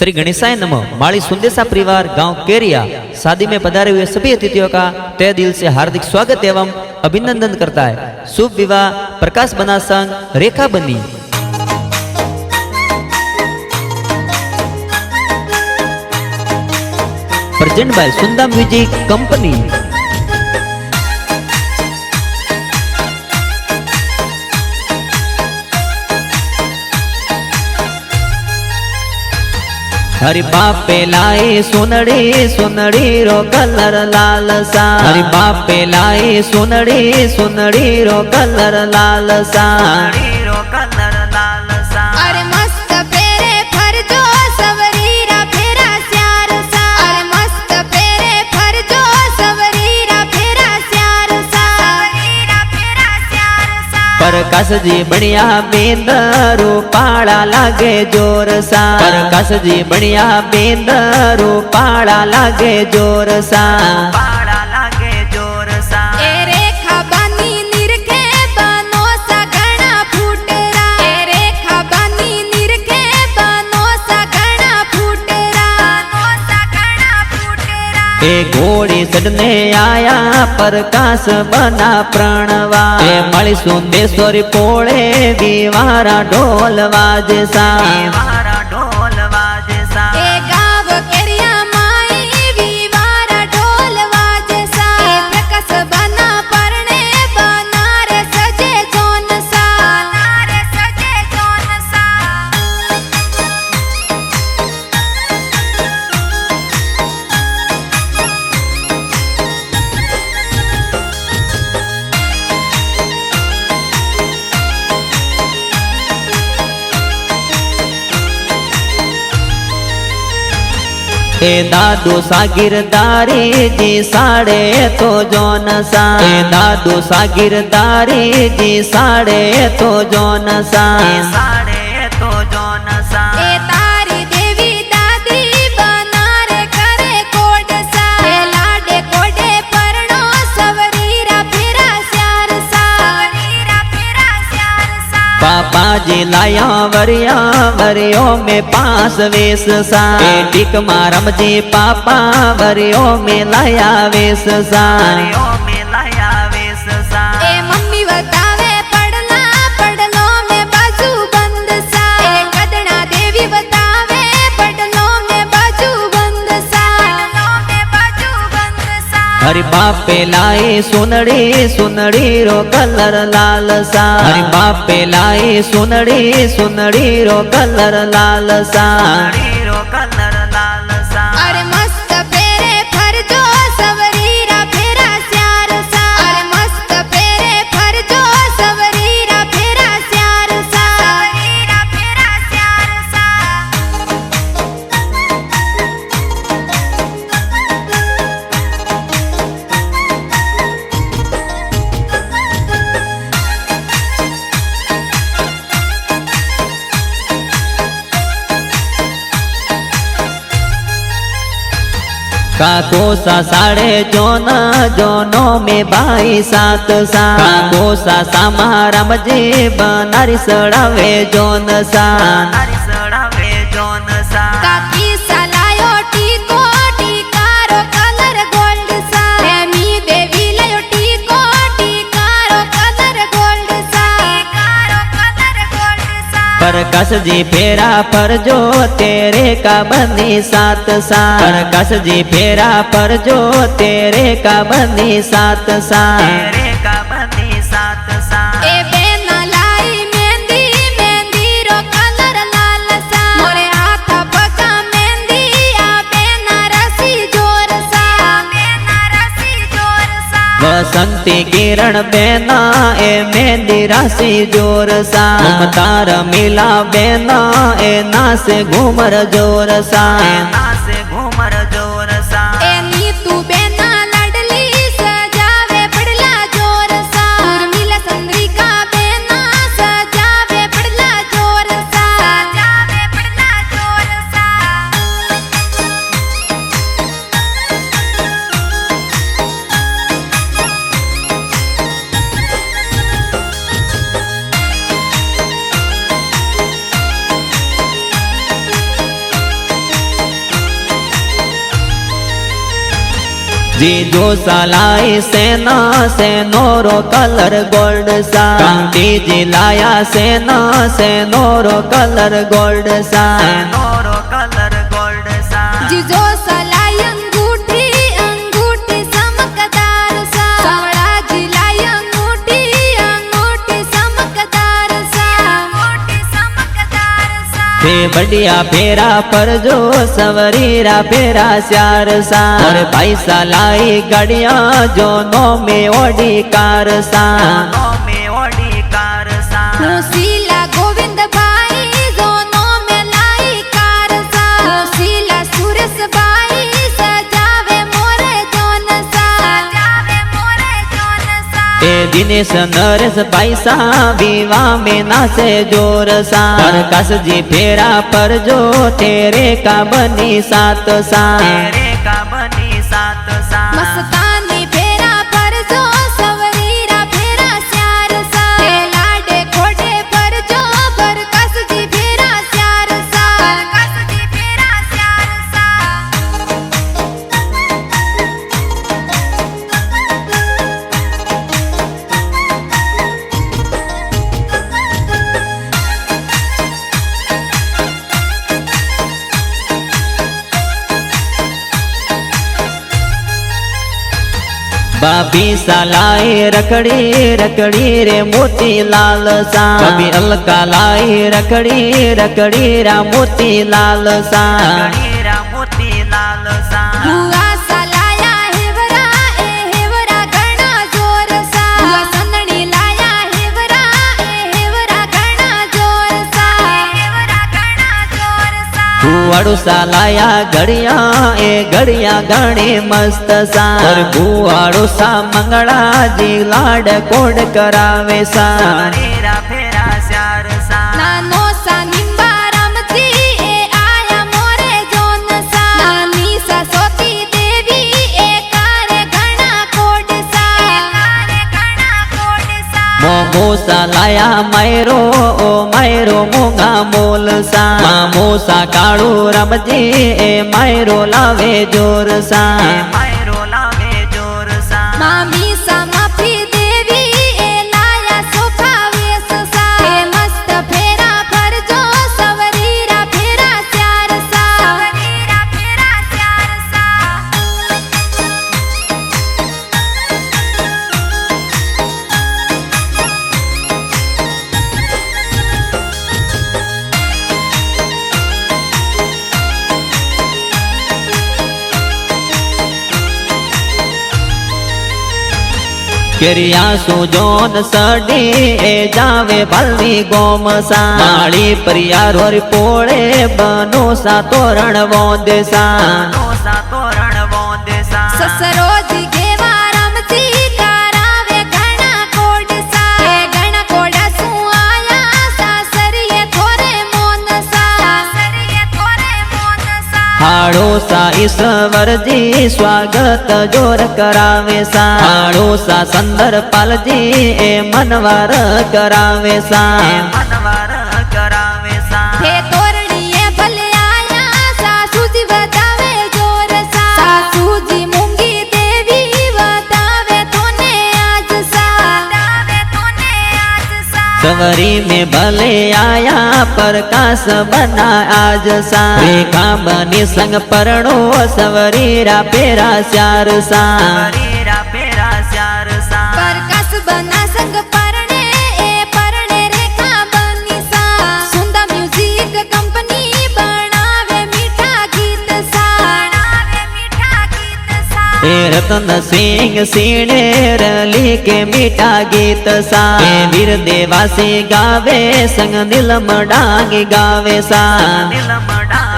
श्री गणेशाय नमः। माली सुंदेसा परिवार गांव केरिया शादी में पधारे हुए सभी अतिथियों का तहे दिल से हार्दिक स्वागत एवं अभिनंदन करता है। शुभ विवाह प्रकाश बना संग रेखा बनी। प्रेजेंट बाय सुंदर म्यूजिक कंपनी। हरि बापे लाए सुनड़ी सुनड़ी रो कलर लाल सा। हरि बापे लाए सुनड़ी सुनड़ी रो कलर लाल सा। अरे मस्त पेरे फरजो सवरीरा फेरा स्यार सा। अरे मस्त पेरे फरजो सवरीरा फेरा स्यार सा। प्रकाश जी बढ़िया बेंदरू पाड़ा लागे जोर सा। प्रकाश जी बढ़िया बेंदरू पाड़ा लागे जोर सा। ए रेखा बानी निरखे बनो सा घना फूटरा। ए रेखा बानी निरखे बनो सा घना फूटरा। ए घोड़ी चढ़ने आया प्रकाश बना प्रणवा। ए मळी सुंदेश्वरी पोळे दीवारा ढोल वाजे सा। ए गाव केरिया माई विवारा ढोल वाजे सा। ए प्रकाश बना परणे बनारे सजे जोन सा। ए दादू सागिरदारी जी साड़े तो जोन सा। ए दादू सागिरदारी जी साड़े तो जोन सा। ए तारी देवी दादी बनारे करे कोड सा। ए लाडे कोडे परणो सवरीरा फेरा स्यार सा। पापा जी लाया वरिया वरियो में पास वेश सा। ए टिक मारम जी पापा वरियो में लाया वेश सा। ए मम्मी बतावे पड़ला पड़लो में बाजू बंद सा। ए कदना देवी बतावे पड़लो में बाजू बंद सा। हरि बापे लाए सुनड़ी सुनड़ी रो कलर लाल सा। हरि बापे लाए सुनड़ी सुनड़ी रो कलर लाल सा। अरे मस्त पेरे फरजो सवरीरा फेरा स्यार सा। अरे मस्त पेरे फरजो सवरीरा फेरा स्यार सा। काको सा साड़े जोना जोनो में बाई सात सा। काको सा समारम जी बनारी सड़ावे जोन सा। काकी सलायो टीको टीकारो कलर गोल्ड सा। प्रेमी देवी लायो टीको टीकारो कलर गोल्ड सा। प्रकाश जी फेरा पर जो तेरे का बंदी सात सा। प्रकाश जी फेरा पर जो तेरे का बंदी सात सा। ए बेना लाई मेहंदी मेहंदी रो कलर लाल सा। मोरे हाथ पका मेहंदी आ बेना रसी जोर सा। बसंती किरण बेना ए मेहंदी राशि जोर सा। ममतार मिला बेना ए नास घूमर जोर सा। ए नीतू बेना लडली सजावे पड़ला जोर सा। उर्मिला चंद्रिका बेना सजावे पड़ला जोर सा। जीजो सालाई सेना सेनोरो कलर गोल्ड सा डीजे लाया सेना सेनोरो कलर गोल्ड सा सेनोरो कलर गोल्ड सा जीजो सलाई अंगूठी अंगूठी चमकदार सा सावळा जिलाई अंगूठी अंगूठी चमकदार सा अंगूठी चमकदार सा हे बढ़िया फेरा पर जो सवरीरा फेरा श्यार सा और पैसा लाई गड़िया जो नो में ओडी कार सा नो में ओडी कार सा शीला गोविंद भाई दोनों में लाई कार सा शीला सुरेश भाई सजावे मोरे जोन सा सजावे मोरे जोन सा ए दिनेश नरेश पैसा विवाह में नाचे जोर सा प्रकाश जी फेरा पर जो तेरे का बनी सात सा तेरे का बनी सात सा मस्तानी फेरा पर जो सवरीरा फेरा श्यार सा लाडे खोडे पर जो बरकस जी फेरा श्यार सा बरकस जी फेरा श्यार सा बाबी सालाई रखड़ी रखड़ी रे मोती लाल सा कभी अलका लाई रखड़ी रखड़ी रा मोती लाल सा मोती लाल सा हुआ सलाया हेवरा ए हेवरा घणा जोर सा हुआ संदणी लाया हेवरा ए हेवरा घणा जोर सा हेवरा घणा जोर सा बुआड़ू सा लाया घड़िया ए घड़िया घणी मस्त सा और बुआड़ू सा मंगड़ा जी लाड कोड करावे सा फेरा श्यार सा नानो सा निंबाराम जी ए आया मोरे जोन सा नानी सा सोती देवी ए कारे घणा कोड सा कारे घणा कोड सा मोमो सा लाया मायरो ओ मायरो मूंगा मोल सा मामो सा काड़ू रमजी ए मायरो लावे जोर सा मायरो लावे जोर सा मामी सा माफी देवी ए लाया सोखा वेस सा ए मस्त फेरा पर जो सवरीरा फेरा श्यार सा सवरीरा फेरा श्यार सा केरिया सुजोन सडी ए जावे बलवी गोम सा माड़ी प्रिया रोर पोळे बनो सा तोरण वोंदे सा तोरण वोंदे सा ससरो जी घेवाराम जी करावे घणा कोड सा ए घणा कोड सु आया सासरिये थोरे मोन सा सासरिये थोरे मोन सा हाड़ो सा ईश्वर जी स्वागत जोर करावे सा हाड़ो सा संदर पाल जी ए मनवार करावे सा मनवार करावे सा हे तोरणीए भले आया सासू जी बतावे जोर सा सासू जी मूंगी देवी बतावे तोने आज सा बतावे तोने आज सा सवरी में भले आया प्रकाश बना आज सा रेखा बनी संग परणो सवरीरा पेरा श्यार सा सवरीरा पेरा श्यार सा प्रकाश बना संग परणे ए परणे रेखा बनी सा सुंदा म्यूजिक कंपनी बनावे मीठा गीत सा बनावे मीठा गीत सा ए रतन सिंह सीने रली के मीठा गीत सा ए वीर देवासी गावे संग नीलम डांगी गावे सा नीलम डांगी